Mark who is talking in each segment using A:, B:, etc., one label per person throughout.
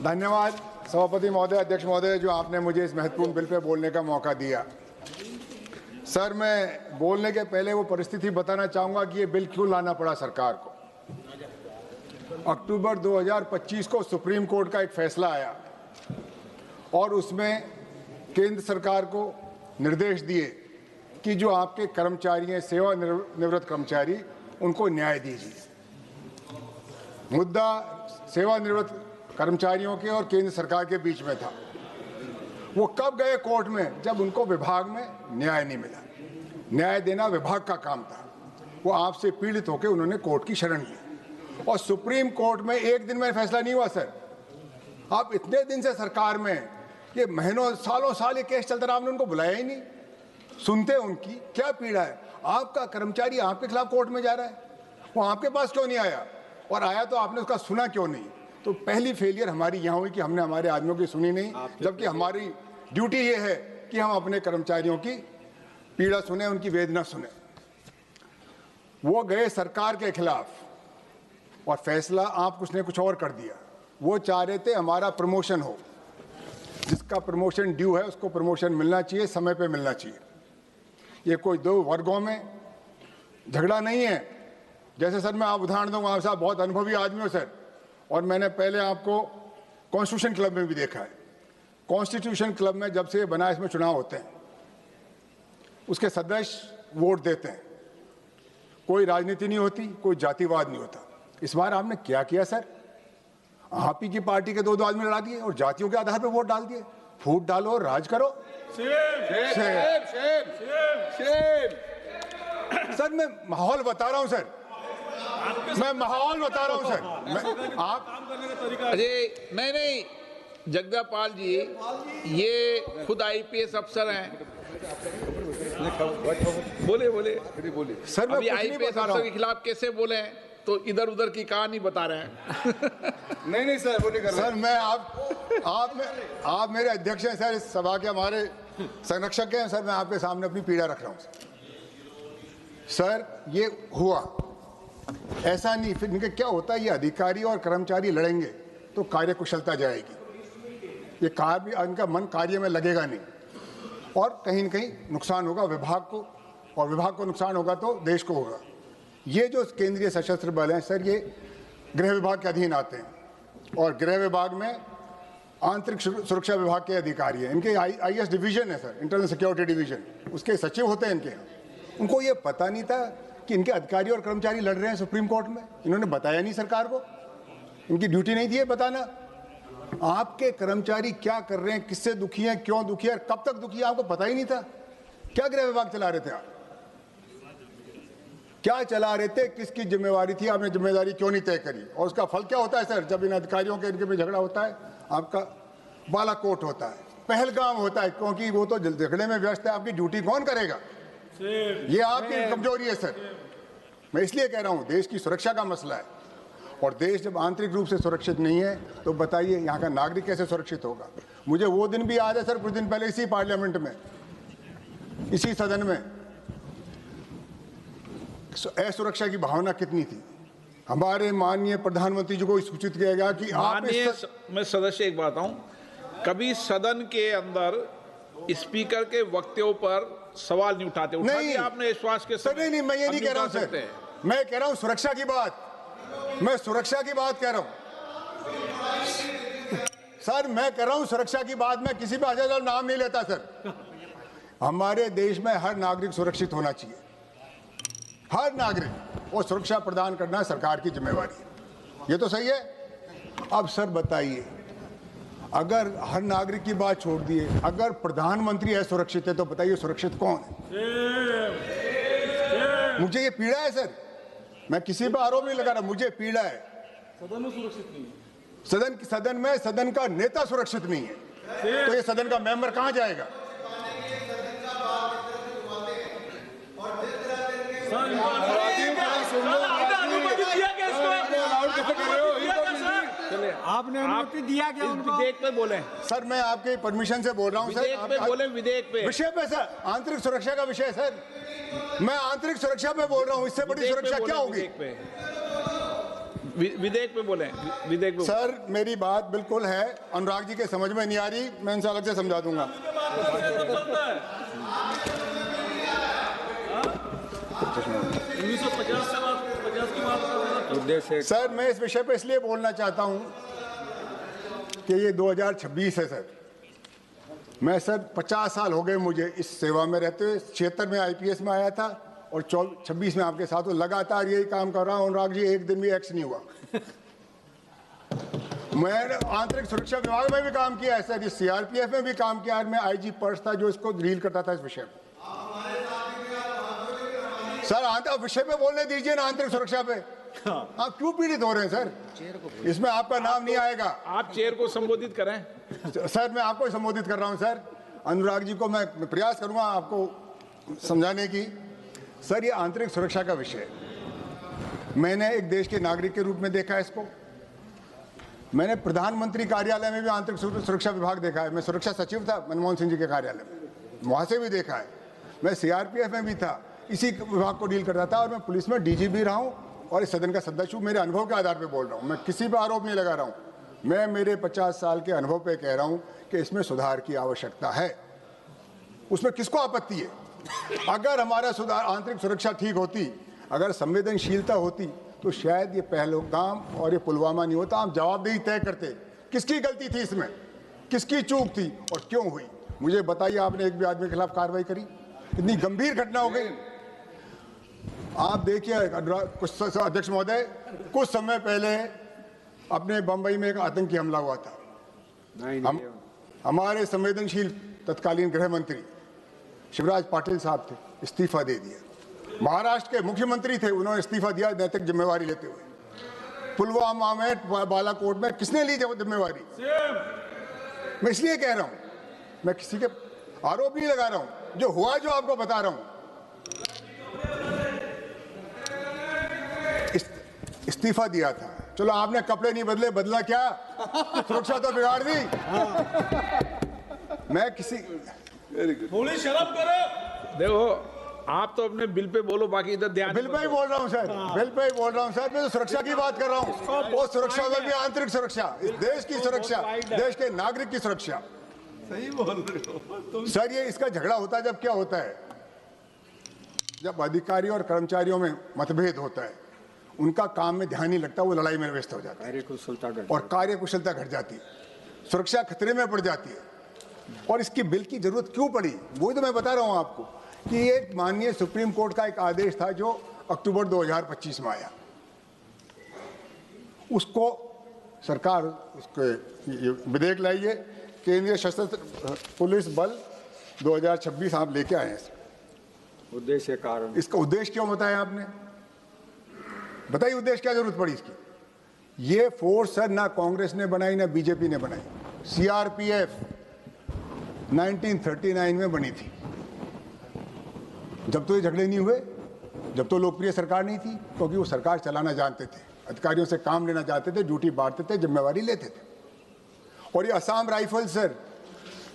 A: धन्यवाद सभापति महोदय, अध्यक्ष महोदय, जो आपने मुझे इस महत्वपूर्ण बिल पे बोलने का मौका दिया। सर, मैं बोलने के पहले वो परिस्थिति बताना चाहूँगा कि ये बिल क्यों लाना पड़ा सरकार को। अक्टूबर 2025 को सुप्रीम कोर्ट का एक फैसला आया और उसमें केंद्र सरकार को निर्देश दिए कि जो आपके कर्मचारी हैं, सेवानिवृत्त कर्मचारी, उनको न्याय दीजिए। मुद्दा सेवानिवृत्त कर्मचारियों के और केंद्र सरकार के बीच में था। वो कब गए कोर्ट में? जब उनको विभाग में न्याय नहीं मिला। न्याय देना विभाग का काम था। वो आपसे पीड़ित होकर उन्होंने कोर्ट की शरण ली और सुप्रीम कोर्ट में एक दिन में फैसला नहीं हुआ। सर, आप इतने दिन से सरकार में, ये महीनों सालों साल ये केस चलता रहा, आपने उनको बुलाया ही नहीं। सुनते उनकी क्या पीड़ा है। आपका कर्मचारी आपके खिलाफ कोर्ट में जा रहा है, वो आपके पास क्यों नहीं आया? और आया तो आपने उसका सुना क्यों नहीं? तो पहली फेलियर हमारी यहाँ हुई कि हमने हमारे आदमियों की सुनी नहीं, जबकि हमारी ड्यूटी ये है कि हम अपने कर्मचारियों की पीड़ा सुने, उनकी वेदना सुने। वो गए सरकार के खिलाफ और फैसला आप कुछ ने कुछ और कर दिया। वो चाह रहे थे हमारा प्रमोशन हो, जिसका प्रमोशन ड्यू है उसको प्रमोशन मिलना चाहिए, समय पे मिलना चाहिए। ये कोई दो वर्गों में झगड़ा नहीं है। जैसे सर मैं आप उदाहरण दूंगा, आप साहब बहुत अनुभवी आदमी हो सर, और मैंने पहले आपको कॉन्स्टिट्यूशन क्लब में भी देखा है। कॉन्स्टिट्यूशन क्लब में जब से ये बना, इसमें चुनाव होते हैं, उसके सदस्य वोट देते हैं, कोई राजनीति नहीं होती, कोई जातिवाद नहीं होता। इस बार आपने क्या किया सर? आप ही की पार्टी के दो आदमी लड़ा दिए और जातियों के आधार पर वोट डाल दिए। फूट डालो और राज करो। सर मैं माहौल बता रहा हूं सर, मैं माहौल बता रहा हूं सर। आप
B: अरे नहीं, जगदापाल जी ये खुद आईपीएस अफसर हैं। बोले
A: सर, मैं
B: अभी आईपीएस अफसर के खिलाफ कैसे बोले हैं तो इधर उधर की कहानी बता रहे हैं।
A: नहीं सर, वो नहीं कर रहा। सर मैं आप मेरे अध्यक्ष हैं सर, इस सभा के हमारे संरक्षक हैं सर। मैं आपके सामने अपनी पीड़ा रख रहा हूं सर। ये हुआ ऐसा नहीं, फिर इनके क्या होता है, ये अधिकारी और कर्मचारी लड़ेंगे तो कार्यकुशलता जाएगी, ये कार्य, इनका मन कार्य में लगेगा नहीं और कहीं न कहीं नुकसान होगा विभाग को, और विभाग को नुकसान होगा तो देश को होगा। ये जो केंद्रीय सशस्त्र बल हैं सर, ये गृह विभाग के अधीन आते हैं और गृह विभाग में आंतरिक सुरक्षा विभाग के अधिकारी हैं। इनके आईएएस डिवीजन है सर, इंटरनल सिक्योरिटी डिवीजन, उसके सचिव होते हैं इनके यहाँ। उनको ये पता नहीं था कि इनके अधिकारी और कर्मचारी लड़ रहे हैं सुप्रीम कोर्ट में। इन्होंने बताया नहीं सरकार को, इनकी ड्यूटी नहीं थी ये बताना। आपके कर्मचारी क्या कर रहे हैं, किससे दुखी हैं, क्यों दुखी है, कब तक दुखी है, आपको पता ही नहीं था। क्या गृह विभाग चला रहे थे आप? क्या चला रहे थे? किसकी जिम्मेवारी थी? आपने जिम्मेदारी क्यों नहीं तय करी? और उसका फल क्या होता है सर? जब इन अधिकारियों के इनके में झगड़ा होता है, आपका बालाकोट होता है, पहलगाम होता है, क्योंकि वो तो झगड़े में व्यस्त है। आपकी ड्यूटी कौन करेगा? ये आपकी कमजोरी है सर। मैं इसलिए कह रहा हूं, देश की सुरक्षा का मसला है और देश जब आंतरिक रूप से सुरक्षित नहीं है तो बताइए यहाँ का नागरिक कैसे सुरक्षित होगा? मुझे वो दिन भी याद है सर, कुछ दिन पहले इसी पार्लियामेंट में, इसी सदन में असुरक्षा की भावना कितनी थी। हमारे माननीय प्रधानमंत्री जी को सूचित किया गया कि
B: मैं सदस्य एक बात हूं, कभी सदन के अंदर स्पीकर के वक्तव्यों पर सवाल नहीं उठाते।
A: नहीं
B: आपने विश्वास के
A: सर, नहीं मैं ये नहीं कह रहा हूं सर, मैं कह रहा हूं सुरक्षा की बात, मैं सुरक्षा की बात कह रहा हूं सर, मैं कह रहा हूं सुरक्षा की बात। मैं किसी पे अजय नाम नहीं लेता सर। हमारे देश में हर नागरिक सुरक्षित होना चाहिए, हर नागरिक, और सुरक्षा प्रदान करना सरकार की जिम्मेवारी है। ये तो सही है। अब सर बताइए, अगर हर नागरिक की बात छोड़ दिए, अगर प्रधानमंत्री असुरक्षित है तो बताइए सुरक्षित कौन है? मुझे ये पीड़ा है सर, मैं किसी पर आरोप नहीं लगा रहा, मुझे पीड़ा है।
C: सदन में सुरक्षित नहीं है,
A: सदन में सदन का नेता सुरक्षित नहीं है, तो ये सदन का मेंबर कहां जाएगा?
C: आपने अनुमति दिया क्या उनको?
B: विधेयक पे बोले
A: सर, मैं आपके परमिशन से बोल रहा हूं सर।
B: विधेयक पे बोले, विधेयक पे,
A: विषय पे सर, आंतरिक सुरक्षा का विषय सर। मैं आंतरिक सुरक्षा पे बोल रहा हूं, इससे बड़ी सुरक्षा क्या होगी?
B: विधेयक पे बोले, विधेयक पे।
A: सर मेरी बात बिल्कुल है, अनुराग जी के समझ में नहीं आ रही, मैं इनसे अलग से समझा दूंगा। सर मैं इस विषय पे इसलिए बोलना चाहता हूं कि ये 2026 है सर। मैं सर 50 साल हो गए मुझे इस सेवा में रहते हुए। 76 में आईपीएस में आया था और 26 में आपके साथ लगातार यही काम कर रहा हूं। अनुराग जी एक दिन भी एक्स नहीं हुआ। मैंने आंतरिक सुरक्षा विभाग में भी काम किया है सर, इस सीआरपीएफ में भी काम किया है। मैं आईजी पर्स था जो इसको डील करता था इस विषय में। सर आप विषय पे बोलने दीजिए ना, आंतरिक सुरक्षा पे। आप क्यों पीड़ित हो रहे हैं सर? इसमें आपका नाम नहीं आएगा।
B: आप चेयर को संबोधित करें।
A: सर मैं आपको संबोधित कर रहा हूं सर। अनुराग जी को मैं प्रयास करूंगा आपको समझाने की। सर ये आंतरिक सुरक्षा का विषय है। मैंने एक देश के नागरिक के रूप में देखा है इसको। मैंने प्रधानमंत्री कार्यालय में भी आंतरिक सुरक्षा विभाग देखा है। मैं सुरक्षा सचिव था मनमोहन सिंह जी के कार्यालय में, वहां से भी देखा है। मैं सीआरपीएफ में भी था, इसी विभाग को डील करता था। और मैं पुलिस में डीजी भी रहा हूं और इस सदन का सदस्य हूं। मेरे अनुभव के आधार पर बोल रहा हूं, मैं किसी पर आरोप नहीं लगा रहा हूं। मैं मेरे 50 साल के अनुभव पे कह रहा हूं कि इसमें सुधार की आवश्यकता है। उसमें किसको आपत्ति है? अगर हमारा सुधार आंतरिक सुरक्षा ठीक होती, अगर संवेदनशीलता होती, तो शायद ये पहलगाम और ये पुलवामा नहीं होता। हम जवाबदेही तय करते किसकी गलती थी इसमें, किसकी चूक थी और क्यों हुई। मुझे बताइए, आपने एक भी आदमी के खिलाफ कार्रवाई करी? इतनी गंभीर घटना हो गई। आप देखिए अध्यक्ष महोदय, कुछ समय पहले अपने बंबई में एक आतंकी हमला हुआ था। हमारे संवेदनशील तत्कालीन गृह मंत्री शिवराज पाटिल साहब थे, इस्तीफा दे दिया। महाराष्ट्र के मुख्यमंत्री थे, उन्होंने इस्तीफा दिया नैतिक जिम्मेवारी लेते हुए। पुलवामा में, बालाकोट में किसने ली जिम्मेवारी? मैं इसलिए कह रहा हूं, मैं किसी के आरोप नहीं लगा रहा हूं, जो हुआ जो आपको बता रहा हूं। इस्तीफा दिया था, चलो आपने कपड़े नहीं बदले, बदला क्या? सुरक्षा तो बिगाड़ दी। मैं किसी
C: थोड़ी शर्म करो।
B: देखो, आप तो अपने बिल पे बोलो, बाकी इधर ध्यान।
A: बिल पे ही बोल रहा हूं सर, बिल पे ही बोल रहा हूं सर। मैं तो सुरक्षा की बात कर रहा हूं। वो सुरक्षा में भी आंतरिक सुरक्षा, इस देश की सुरक्षा, देश के नागरिक की सुरक्षा।
C: सही बोल रहे हो तुम।
A: सर ये इसका झगड़ा होता है जब क्या होता है, जब अधिकारियों और कर्मचारियों में मतभेद होता है, उनका काम में ध्यान नहीं लगता, वो लड़ाई में व्यस्त हो जाता है और कार्यकुशलता घट जाती है, सुरक्षा खतरे में पड़ जाती है। और इसकी बिल की जरूरत क्यों पड़ी, वही तो मैं बता रहा हूं आपको कि ये माननीय सुप्रीम कोर्ट का एक आदेश था जो अक्टूबर 2025 में आया। उसको सरकार उसके विधेयक लाइए, केंद्रीय सशस्त्र पुलिस बल 2026 आप लेके आए हैं।
C: उद्देश्य कारण,
A: इसका उद्देश्य क्यों बताया आपने? बताइए उद्देश्य क्या जरूरत पड़ी इसकी? ये फोर्स सर ना कांग्रेस ने बनाई ना बीजेपी ने बनाई। सीआरपीएफ 1939 में बनी थी, जब तो ये झगड़े नहीं हुए, जब तो लोकप्रिय सरकार नहीं थी, क्योंकि वो सरकार चलाना जानते थे, अधिकारियों से काम लेना चाहते थे, ड्यूटी बांटते थे, जिम्मेवारी लेते थे। और ये असम राइफल सर,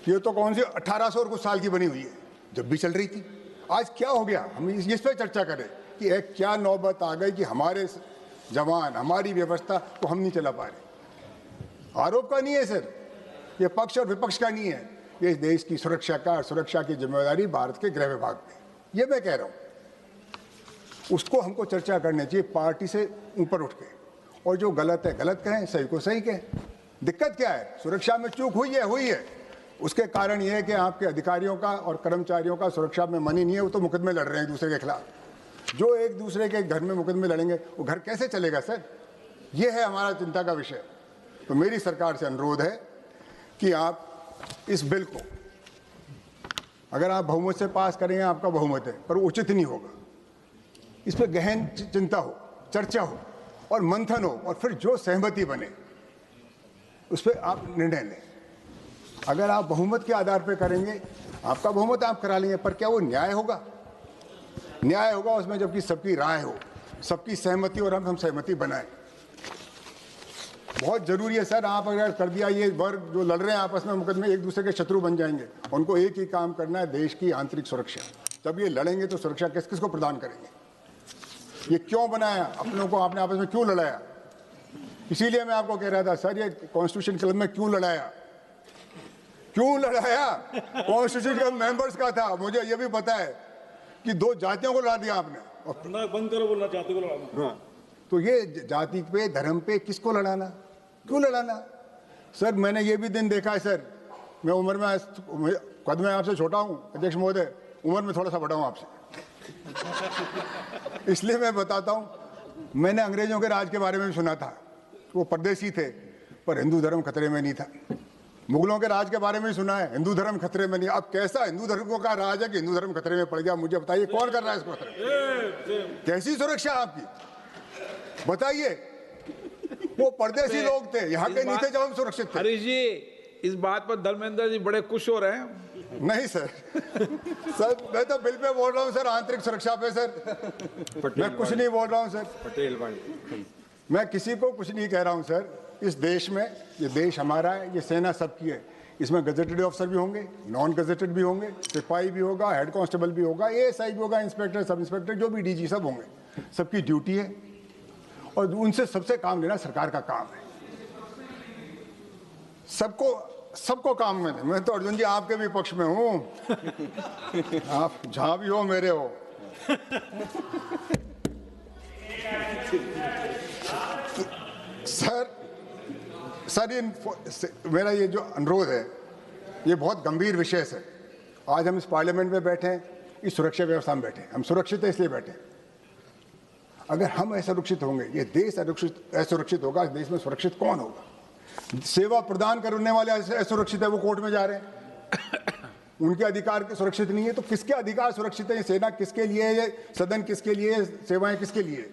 A: ये तो कौन सी 1800 और कुछ साल की बनी हुई है, जब भी चल रही थी। आज क्या हो गया, हम इस पर चर्चा करें कि एक क्या नौबत आ गई कि हमारे जवान, हमारी व्यवस्था को हम नहीं चला पा रहे। आरोप का नहीं है सर, ये पक्ष और विपक्ष का नहीं है, ये देश की सुरक्षा का और सुरक्षा की जिम्मेदारी भारत के गृह विभाग में, ये मैं कह रहा हूं। उसको हमको चर्चा करनी चाहिए पार्टी से ऊपर उठ के, और जो गलत है गलत कहें, सही को सही कहें। दिक्कत क्या है? सुरक्षा में चूक हुई है। उसके कारण यह है कि आपके अधिकारियों का और कर्मचारियों का सुरक्षा में मन ही नहीं है, वो तो मुकदमे लड़ रहे हैं एक दूसरे के खिलाफ। जो एक दूसरे के घर में मुकदमे लड़ेंगे, वो घर कैसे चलेगा सर? ये है हमारा चिंता का विषय। तो मेरी सरकार से अनुरोध है कि आप इस बिल को, अगर आप बहुमत से पास करेंगे, आपका बहुमत है, पर उचित नहीं होगा। इस पर गहन चिंता हो, चर्चा हो और मंथन हो, और फिर जो सहमति बने उस पर आप निर्णय लें। अगर आप बहुमत के आधार पर करेंगे, आपका बहुमत आप करा लेंगे, पर क्या वो न्याय होगा? न्याय होगा उसमें जबकि सबकी राय हो, सबकी सहमति, और हम सहमति बनाएं। बहुत जरूरी है सर। आप अगर कर दिया, ये वर्ग जो लड़ रहे हैं आपस में मुकदमे, एक दूसरे के शत्रु बन जाएंगे। उनको एक ही काम करना है, देश की आंतरिक सुरक्षा। जब ये लड़ेंगे तो सुरक्षा किस किस को प्रदान करेंगे? ये क्यों बनाया? अपनों को आपने आपस में क्यों लड़ाया? इसीलिए मैं आपको कह रहा था सर, ये कॉन्स्टिट्यूशन क्लब में क्यों लड़ाया कॉन्स्टिट्यूशन क्लब मेंबर्स का था। मुझे ये भी पता है कि दो जातियों को लड़ा दिया आपने।
C: ना बंद करो बोलना, जाति को लड़ाना। हाँ।
A: तो ये जाति पे, धर्म पे किसको लड़ाना, क्यों लड़ाना? सर मैंने ये भी दिन देखा है सर, मैं उम्र में कद में आपसे छोटा हूँ अध्यक्ष महोदय, उम्र में थोड़ा सा बड़ा हूँ आपसे इसलिए मैं बताता हूँ, मैंने अंग्रेजों के राज के बारे में भी सुना था, वो परदेसी थे पर हिंदू धर्म खतरे में नहीं था। मुगलों के राज के बारे में भी सुना है, हिंदू धर्म खतरे में नहीं। अब कैसा हिंदू धर्म का राज है कि हिंदू धर्म खतरे में पड़ गया? मुझे बताइए कौन कर रहा है इसको खतरे? कैसी सुरक्षा आपकी बताइए? वो परदेसी लोग थे, यहाँ के नहीं थे जब हम सुरक्षित थे।
B: हरीश जी, इस बात पर धर्मेंद्र जी बड़े खुश हो रहे हैं।
A: नहीं सर सर मैं तो बिल पे बोल रहा हूँ सर, आंतरिक सुरक्षा पे सर, मैं कुछ नहीं बोल रहा हूँ सर।
C: पटेल भाई,
A: मैं किसी को कुछ नहीं कह रहा हूँ सर। इस देश में, ये देश हमारा है, ये सेना सबकी है, इसमें गजेटेड ऑफिसर भी होंगे, नॉन गजेटेड भी होंगे, सिपाही भी होगा, हेड कांस्टेबल भी होगा, एएसआई भी होगा, इंस्पेक्टर, सब इंस्पेक्टर, जो भी डीजी सब होंगे। सबकी ड्यूटी है और उनसे सबसे काम लेना सरकार का काम है। सबको काम में दे। मैं तो अर्जुन जी आपके भी पक्ष में हूँ आप जहाँ भी हो मेरे हो। सर मेरा ये जो अनुरोध है ये बहुत गंभीर विषय है। आज हम इस पार्लियामेंट में बैठे हैं, इस सुरक्षा व्यवस्था में बैठे हैं, हम सुरक्षित है इसलिए बैठे हैं। अगर हम असुरक्षित होंगे, ये देश असुरक्षित होगा, इस देश में सुरक्षित कौन होगा? सेवा प्रदान करने वाले असुरक्षित है, वो कोर्ट में जा रहे हैं, उनके अधिकार सुरक्षित नहीं है, तो किसके अधिकार सुरक्षित है? ये सेना किसके लिए है? ये सदन किसके लिए है? सेवाएं किसके लिए?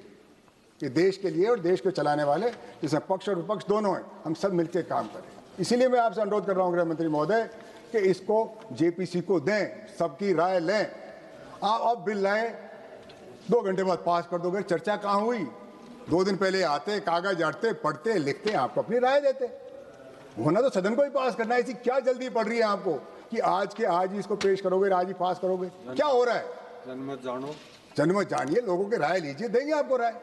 A: ये देश के लिए और देश को चलाने वाले, जिसमें पक्ष और विपक्ष दोनों हैं, हम सब मिलकर काम करें। इसीलिए मैं आपसे अनुरोध कर रहा हूं गृह मंत्री महोदय कि इसको जेपीसी को दें, सबकी राय लें। आप अब बिल लाए, 2 घंटे बाद पास कर दोगे, चर्चा कहाँ हुई? 2 दिन पहले आते, कागज आटते, पढ़ते, लिखते, आपको अपनी राय देते। होना तो सदन को ही पास करना है, इसी क्या जल्दी पड़ रही है आपको कि आज के आज ही इसको पेश करोगे, आज ही पास करोगे? क्या हो रहा है?
C: जनमत जानो,
A: जनमत जानिए, लोगों की राय लीजिए, देंगे आपको राय।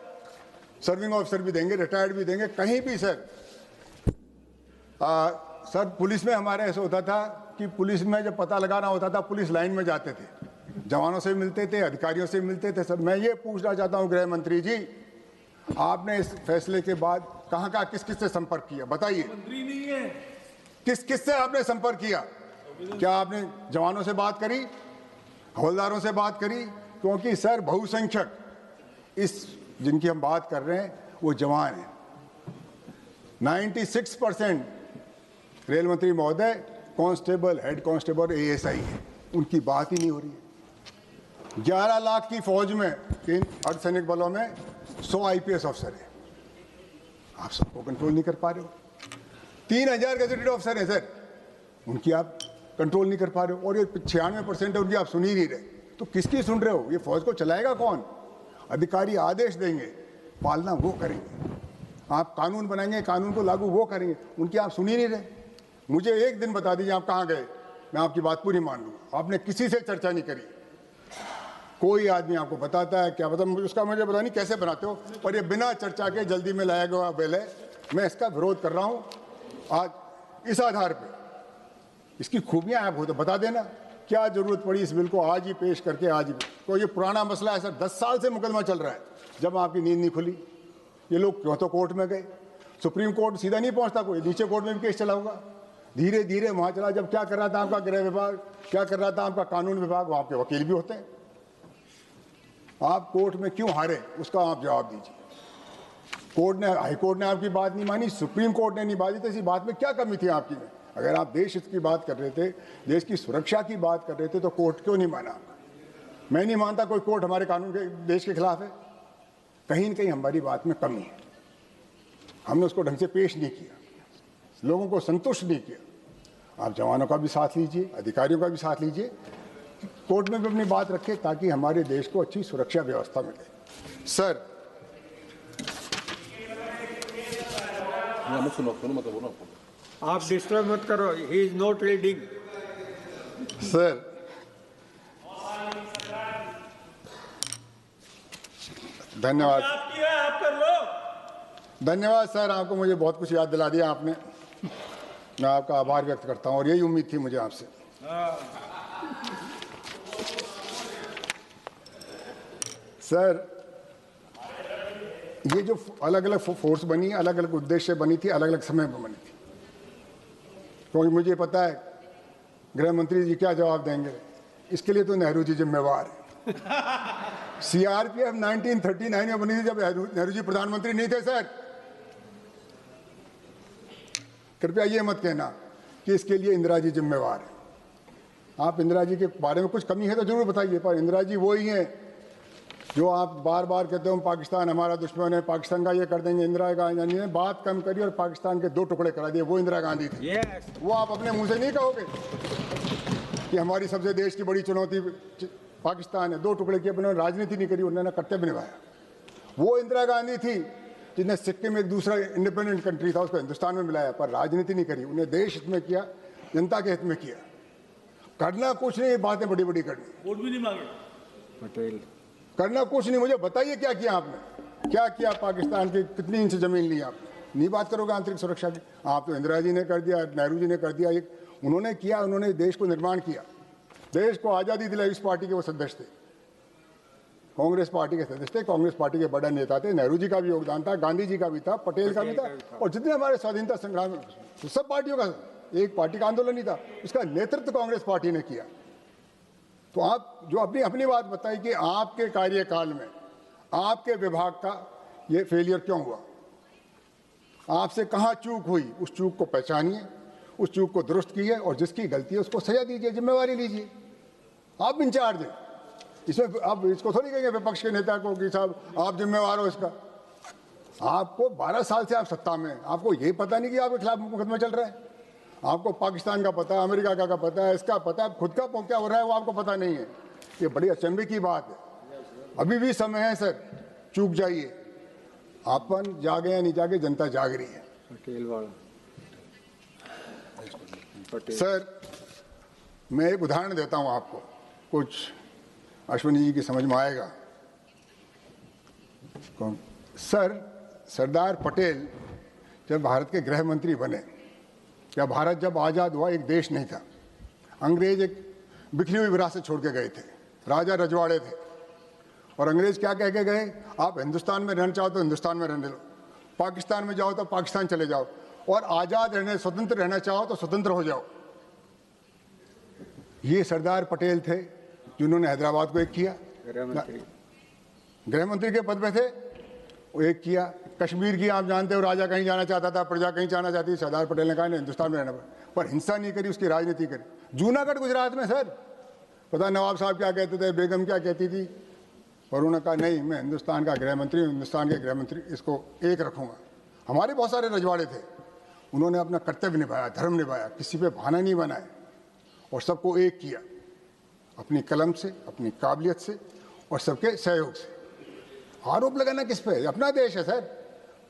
A: सर्विंग ऑफिसर भी देंगे, रिटायर्ड भी देंगे, कहीं भी सर। सर पुलिस में हमारे ऐसा होता था कि पुलिस में जब पता लगाना होता था, पुलिस लाइन में जाते थे, जवानों से मिलते थे, अधिकारियों से मिलते थे। सर मैं ये पूछना चाहता हूँ गृह मंत्री जी, आपने इस फैसले के बाद कहाँ किस किस से संपर्क किया? बताइए।
C: मंत्री नहीं है,
A: किस से आपने संपर्क किया? क्या आपने जवानों से बात करी, हवलदारों से बात करी? क्योंकि सर बहुसंख्यक इस जिनकी हम बात कर रहे हैं वो जवान हैं। 96% रेल मंत्री महोदय कांस्टेबल, हेड कांस्टेबल, एएसआई है, उनकी बात ही नहीं हो रही है। 11 लाख की फौज में, अर्धसैनिक बलों में 100 आईपीएस अफसर है, आप सबको कंट्रोल नहीं कर पा रहे हो। 3000 गजेटेड अफसर हैं सर, उनकी आप कंट्रोल नहीं कर पा रहे हो। और ये 96% है उनकी, आप सुन ही नहीं रहे, तो किसकी सुन रहे हो? ये फौज को चलाएगा कौन? अधिकारी आदेश देंगे, पालना वो करेंगे। आप कानून बनाएंगे, कानून को लागू वो करेंगे, उनकी आप सुन ही नहीं रहे। मुझे एक दिन बता दीजिए आप कहाँ गए, मैं आपकी बात पूरी मान लूँगा। आपने किसी से चर्चा नहीं करी, कोई आदमी आपको बताता है क्या पता, उसका मुझे पता नहीं कैसे बनाते हो, पर ये बिना चर्चा के जल्दी में लाया गया बिल है। मैं इसका विरोध कर रहा हूँ आज इस आधार पे। इसकी खूबियाँ आप हो तो बता देना, क्या जरूरत पड़ी इस बिल को आज ही पेश करके? आज ही तो ये पुराना मसला है सर, 10 साल से मुकदमा चल रहा है, जब आपकी नींद नहीं खुली। ये लोग क्यों तो कोर्ट में गए, सुप्रीम कोर्ट सीधा नहीं पहुंचता, कोई नीचे कोर्ट में भी केस चला होगा, धीरे धीरे वहां चला। जब क्या कर रहा था आपका गृह विभाग, क्या कर रहा था आपका कानून विभाग, वहां के वकील भी होते हैं। आप कोर्ट में क्यों हारे, उसका आप जवाब दीजिए। कोर्ट ने, हाई कोर्ट ने आपकी बात नहीं मानी, सुप्रीम कोर्ट ने नहीं मानी, तो इसी बात में क्या कमी थी आपकी में? अगर आप देश हित की बात कर रहे थे, देश की सुरक्षा की बात कर रहे थे, तो कोर्ट क्यों नहीं माना? मैं नहीं मानता कोई कोर्ट हमारे कानून के, देश के खिलाफ है। कहीं न कहीं हमारी बात में कमी है, हमने उसको ढंग से पेश नहीं किया, लोगों को संतुष्ट नहीं किया। आप जवानों का भी साथ लीजिए, अधिकारियों का भी साथ लीजिए, कोर्ट में भी अपनी बात रखें, ताकि हमारे देश को अच्छी सुरक्षा व्यवस्था मिले। सर
C: आप डिस्टर्ब मत करो, he is not reading.
A: Sir धन्यवाद।
C: आप कर लो।
A: धन्यवाद सर, आपको मुझे बहुत कुछ याद दिला दिया आपने। मैं आपका आभार व्यक्त करता हूं और यही उम्मीद थी मुझे आपसे। सर, ये जो अलग अलग फोर्स बनी, अलग अलग उद्देश्य बनी थी, अलग अलग समय पर बनी थी, क्योंकि मुझे पता है गृह मंत्री जी क्या जवाब देंगे। इसके लिए तो नेहरू जी जिम्मेवार है। सीआरपीएफ 1939 में बनी थी जब नेहरू जी प्रधानमंत्री नहीं थे सर। कृपया ये मत कहना कि इसके लिए इंदिरा जी जिम्मेवार है। आप इंदिरा जी के बारे में कुछ कमी है तो जरूर बताइए, पर इंदिरा जी वो ही हैं जो आप बार बार कहते हो पाकिस्तान हमारा दुश्मन है, पाकिस्तान का ये कर देंगे। इंदिरा गांधी ने बात कम करी और पाकिस्तान के 2 टुकड़े करा दिए, वो इंदिरा गांधी थी। वो आप अपने मुंह से नहीं कहोगे कि हमारी सबसे देश की बड़ी चुनौती पाकिस्तान है। 2 टुकड़े किए, उन्होंने राजनीति नहीं करी, उन्होंने कर्तव्य निभाया। वो इंदिरा गांधी थी जिसने सिक्किम एक दूसरा इंडिपेंडेंट कंट्री था उसको हिंदुस्तान में मिलाया, पर राजनीति नहीं करी। उन्हें देश हित में किया, जनता के हित में किया। करना कुछ नहीं, बातें बड़ी बड़ी करनी।
D: वोट भी नहीं मांगे
C: पटेल।
A: करना कुछ नहीं। मुझे बताइए क्या किया आपने, क्या किया? पाकिस्तान की कितनी इंच जमीन ली आपने? नहीं बात करोगे आंतरिक सुरक्षा की। आप तो इंदिरा जी ने कर दिया, नेहरू जी ने कर दिया, उन्होंने किया। उन्होंने देश को निर्माण किया, देश को आज़ादी दिलाई। इस पार्टी के वो सदस्य थे, कांग्रेस पार्टी के सदस्य थे, कांग्रेस पार्टी के बड़ा नेता थे। नेहरू जी का भी योगदान था, गांधी जी का भी था, पटेल का भी था, और जितने हमारे स्वाधीनता संग्राम में तो सब पार्टियों का, एक पार्टी का आंदोलन ही था, उसका नेतृत्व कांग्रेस पार्टी ने किया। तो आप जो अपनी बात बताई कि आपके कार्यकाल में आपके विभाग का ये फेलियर क्यों हुआ, आपसे कहाँ चूक हुई, उस चूक को पहचानिए, उस चूक को दुरुस्त कीजिए, और जिसकी गलती है उसको सजा दीजिए, जिम्मेवारी लीजिए। आप इंचार्ज हैं इसमें। आप इसको थोड़ी कहेंगे विपक्ष के नेता को कि साहब आप जिम्मेवार हो इसका। आपको 12 साल से आप सत्ता में, आपको ये पता नहीं कि आपके खिलाफ मुकदमा चल रहा है। आपको पाकिस्तान का पता है, अमेरिका का पता है, इसका पता है, खुद का क्या हो रहा है वो आपको पता नहीं है। ये बड़ी अचंभे की बात है। अभी भी समय है सर, चूक जाइए। अपन जागे या नहीं जागे, जनता जाग रही है।
C: पटेल वाला पटेल।
A: सर, मैं एक उदाहरण देता हूं आपको, कुछ अश्विनी जी की समझ में आएगा। सर, सरदार पटेल जब भारत के गृह मंत्री बने, या भारत जब आज़ाद हुआ, एक देश नहीं था। अंग्रेज एक बिखरी हुई विरासत छोड़ के गए थे, राजा रजवाड़े थे। और अंग्रेज क्या कह के गए, आप हिंदुस्तान में रहना चाहो तो हिंदुस्तान में रहने लो, पाकिस्तान में जाओ तो पाकिस्तान चले जाओ, और आज़ाद रहने, स्वतंत्र रहना चाहो तो स्वतंत्र हो जाओ। ये सरदार पटेल थे जिन्होंने हैदराबाद को एक किया, गृह मंत्री के पद पे थे, वो एक किया। कश्मीर की आप जानते हो, राजा कहीं जाना चाहता था, प्रजा कहीं जाना चाहती थी, सरदार पटेल ने कहा नहीं, हिंदुस्तान में रहना पड़ा। पर हिंसा नहीं करी, उसकी राजनीति करी। जूनागढ़ गुजरात में सर, पता नवाब साहब क्या कहते थे, बेगम क्या कहती थी, पर उन्होंने कहा नहीं, मैं हिंदुस्तान का गृह मंत्री हूँ, हिंदुस्तान के गृह मंत्री, इसको एक रखूँगा। हमारे बहुत सारे रजवाड़े थे, उन्होंने अपना कर्तव्य निभाया, धर्म निभाया, किसी पे बहाना नहीं बनाया, और सबको एक किया, अपनी कलम से, अपनी काबिलियत से, और सबके सहयोग से। आरोप लगाना किस पे? अपना देश है सर,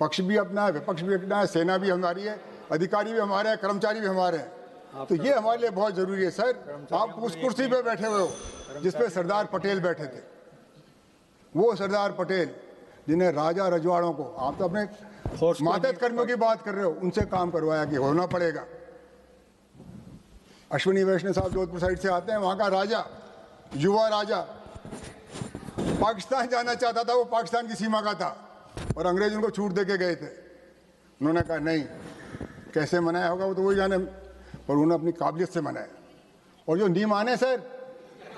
A: पक्ष भी अपना है, विपक्ष भी अपना है, सेना भी हमारी है, अधिकारी भी हमारे हैं, कर्मचारी भी हमारे हैं। तो ये हमारे लिए बहुत जरूरी है सर। आप उस कुर्सी पे बैठे हुए हो जिसपे सरदार पटेल बैठे थे, वो सरदार पटेल जिन्हें राजा रजवाड़ों को, आप तो अपने मातहत कर्मियों की बात कर रहे हो, उनसे काम करवाया कि होना पड़ेगा। अश्विनी वैष्णव साहब जोधपुर साइड से आते हैं, वहां का राजा, युवा राजा, पाकिस्तान जाना चाहता था, वो पाकिस्तान की सीमा का था, और अंग्रेज उनको छूट दे के गए थे। उन्होंने कहा नहीं, कैसे मनाया होगा वो तो वही जाने, पर उन्होंने अपनी काबिलियत से मनाया। और जो नहीं माने सर,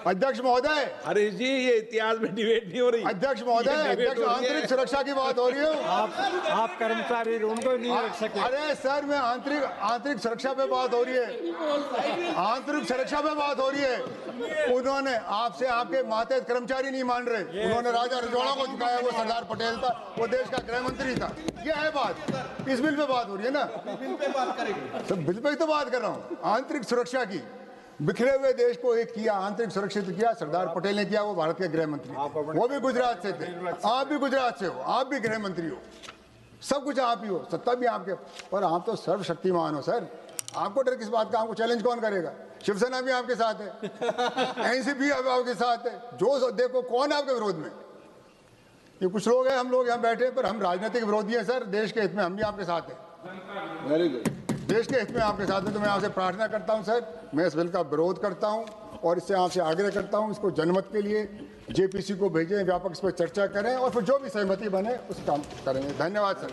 A: अध्यक्ष महोदय,
B: अरे जी ये इतिहास में डिबेट नहीं हो रही।
A: अध्यक्ष महोदय, अध्यक्ष आंतरिक सुरक्षा की बात हो रही है।
C: आप कर्मचारी उनको नहीं रख सके।
A: अरे सर, मैं आंतरिक सुरक्षा पे बात हो रही है, आंतरिक सुरक्षा पे बात हो रही है। उन्होंने आपसे, आपके मातहत कर्मचारी नहीं मान रहे, उन्होंने राजा रजवाड़ा को झुकाया, वो सरदार पटेल था, वो देश का गृह मंत्री था। ये है बात, इस बिल पे बात हो रही है ना, बिल पे बात करेंगे, सब बिल पे ही तो बात कर रहा हूँ। आंतरिक सुरक्षा की, बिखरे हुए देश को एक किया, आंतरिक सुरक्षित किया, सरदार पटेल ने किया, वो भारत के गृह मंत्री, वो भी गुजरात से थे, आप भी गुजरात से हो, आप भी गृह मंत्री हो, सब कुछ आप ही हो, सत्ता भी आपके, पर आप तो सर्वशक्तिमान हो सर। आपको डर किस बात का? आपको चैलेंज कौन करेगा? शिवसेना भी आपके साथ है, एनसीपी भी आपके साथ है, जो देखो कौन है आपके विरोध में। ये कुछ लोग हैं, हम लोग यहाँ बैठे, पर हम राजनीतिक विरोधी हैं सर। देश के हित में हम भी आपके साथ हैं।
B: Very good.
A: देश के हित में आपके साथ हैं। तो मैं आपसे प्रार्थना करता हूँ सर, मैं इस बिल का विरोध करता हूँ और इससे आपसे आग्रह करता हूँ, इसको जनमत के लिए जेपीसी को भेजें, व्यापक इस पर चर्चा करें और फिर जो भी सहमति बने उस काम करेंगे। धन्यवाद सर।